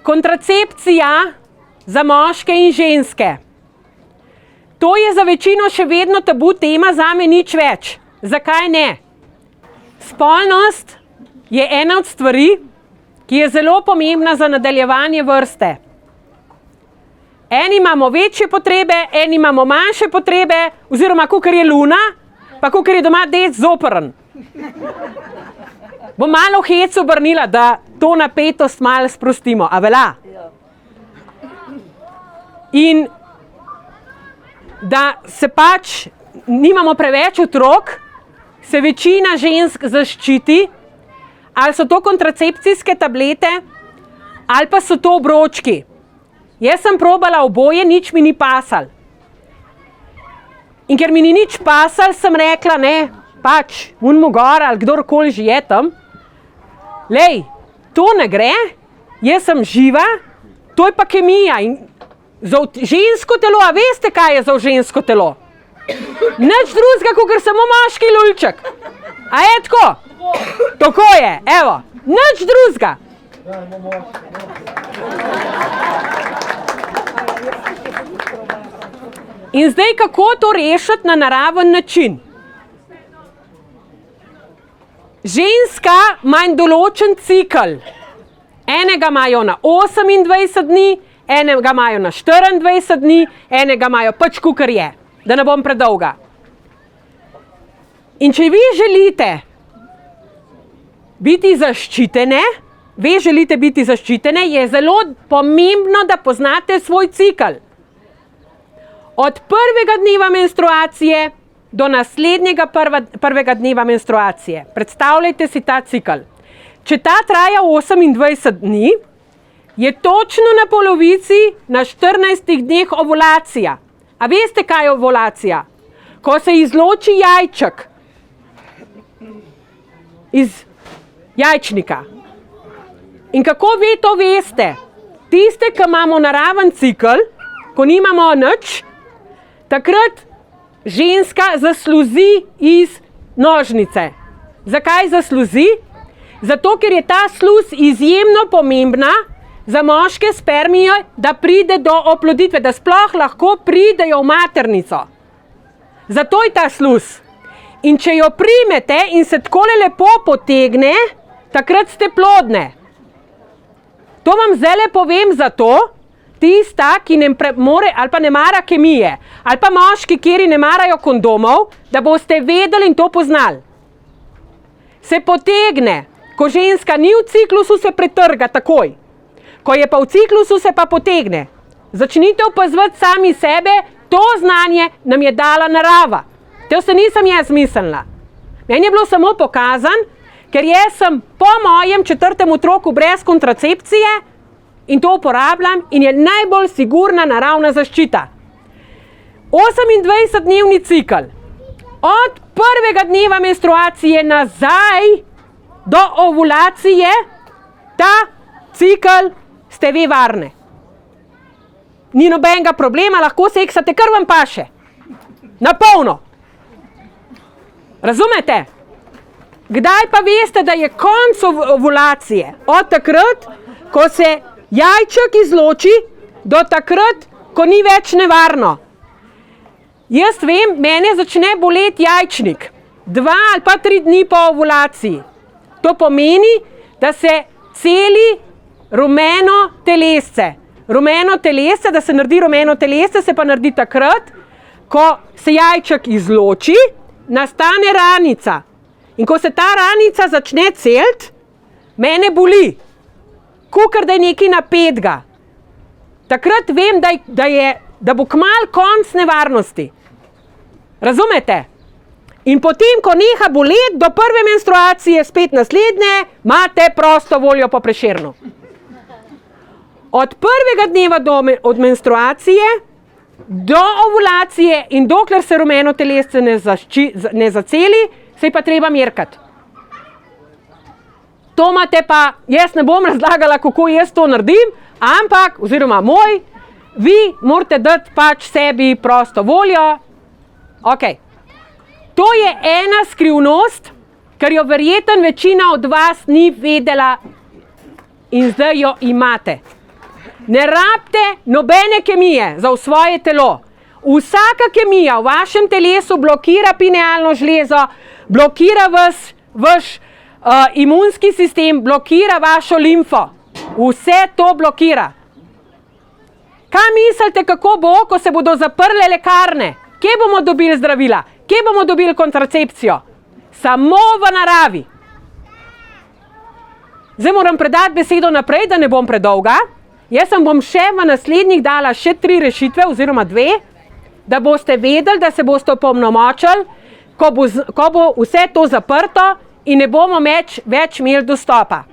kontracepcija za moške in ženske. To je za večino še vedno tabu tema, zame nič več. Zakaj ne? Spolnost je ena od stvari, ki je zelo pomembna za nadaljevanje vrste. Eni imamo večje potrebe, eni imamo manjše potrebe, oziroma kakor je luna, pa kakor je doma dec zoprn. Bom malo hec obrnila, da to napetost malo sprostimo. A velja? In da se pač nimamo preveč otrok, se večina žensk zaščiti, ali so to kontracepcijske tablete, ali pa so to obročki. Jaz sem probala oboje, nič mi ni pasal. In ker mi ni nič pasal, sem rekla, ne, pač, unmo gor ali kdorkoli že je tam, lej, to ne gre, jaz sem živa, to je pa kemija. In za žensko telo, a veste, kaj je za žensko telo? Nič drugega, kakor samo moški lulček. A je tako? Tako je, evo, nič drugega. In zdaj, kako to rešiti na naraven način? Ženska ima določen cikel. Enega imajo na 28 dni, enega imajo na 24 dni, enega imajo pač kakor je, da ne bom predolga. In če vi želite biti zaščitene, je zelo pomembno, da poznate svoj cikel. Od prvega dneva menstruacije do naslednjega prvega dneva menstruacije. Predstavljajte si ta cikel. Če ta traja 28 dni, je točno na polovici na 14 dneh ovulacija. A veste, kaj je ovulacija? Ko se izloči jajček iz jajčnika. In kako vi to veste? Tiste, ki imamo naraven cikel, ko nimamo nič, takrat ženska zasluzi iz nožnice. Zakaj zasluzi? Zato, ker je ta sluz izjemno pomembna za moške spermije, da pride do oploditve, da sploh lahko pridejo v maternico. Zato je ta sluz. In če jo primete in se takole lepo potegne, takrat ste plodne. To vam zdajle povem zato, tista, ki ne more ali pa ne mara kemije, ali pa moški, kjeri ne marajo kondomov, da boste vedeli in to poznali. Se potegne, ko ženska ni v ciklusu, se pretrga takoj. Ko je pa v ciklusu, se pa potegne. Začnite opazovati sami sebe, to znanje nam je dala narava. To se nisem jaz mislila. Meni je bilo samo pokazan, ker jaz sem po mojem 4. otroku brez kontracepcije in to uporabljam in je najbolj sigurna naravna zaščita. 28-dnevni cikel. Od prvega dneva menstruacije nazaj do ovulacije, ta cikel ste vi varne. Ni nobenega problema, lahko seksate, kar vam paše. Na polno. Razumete? Kdaj pa veste, da je konec ovulacije? Od takrat, ko se jajček izloči, do takrat, ko ni več nevarno. Jaz vem, mene začne boleti jajčnik 2 ali pa 3 dni po ovulaciji. To pomeni, da se celi rumeno telesce. Rumeno telesce, da se naredi rumeno telesce, se pa naredi takrat, ko se jajček izloči, nastane ranica. In ko se ta ranica začne celiti, mene boli, kakor da je nekaj napetega. Takrat vem, da bo kmalu konec nevarnosti. Razumete? In potem, ko neha boleti, do prve menstruacije, spet naslednje, imate prosto voljo po Prešernu. Od prvega dneva od menstruacije do ovulacije in dokler se rumeno telesce ne zaceli, se je pa treba merkati. To imate pa, jaz ne bom razlagala, kako jaz to naredim, ampak, oziroma vi morate dati pač sebi prosto voljo. Ok. To je ena skrivnost, ker jo verjetno večina od vas ni vedela in zdaj jo imate. Ne rabite nobene kemije za svoje telo. Vsaka kemija v vašem telesu blokira pinealno žlezo, blokira vaš imunski sistem, blokira vašo limfo. Vse to blokira. Kaj mislite, kako bo, ko se bodo zaprle lekarne? Kje bomo dobili zdravila? Kje bomo dobili kontracepcijo? Samo v naravi. Zdaj moram predati besedo naprej, da ne bom predolga. Jaz vam bom še v naslednjih dala še 3 rešitve oziroma 2, da boste vedeli, da se boste opolnomočili, ko bo vse to zaprto in ne bomo več imeli dostopa.